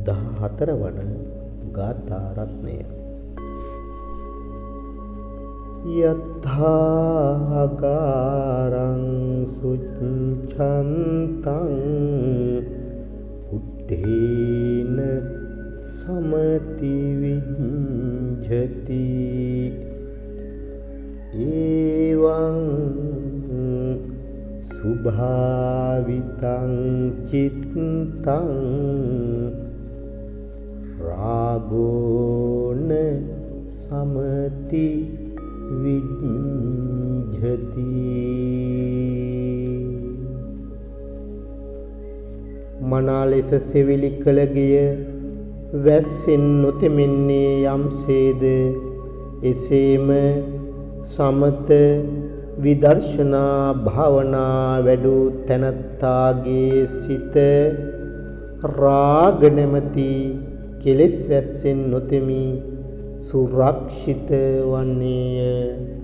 14 වන ගාථා රත්නය. යත්ථාගාරං සුච්ඡන්තං උත්තේන සමති විඤ්ඡති එවං සුභාවිතං චිත්තං රාගෝන සමති විඤ්ඡති. මනා ලෙස සෙවිලි කළ ගෙය වැස්සෙන් නොතෙමෙන්නේ යම්සේද එසේම සමත විදර්ශනා භාවනා වැඩූ තැනැත්තාගේ සිත රාග නැමැති කෙලෙස් වැස්සෙන් නොතෙමි සුරක්ෂිත වන්නේය.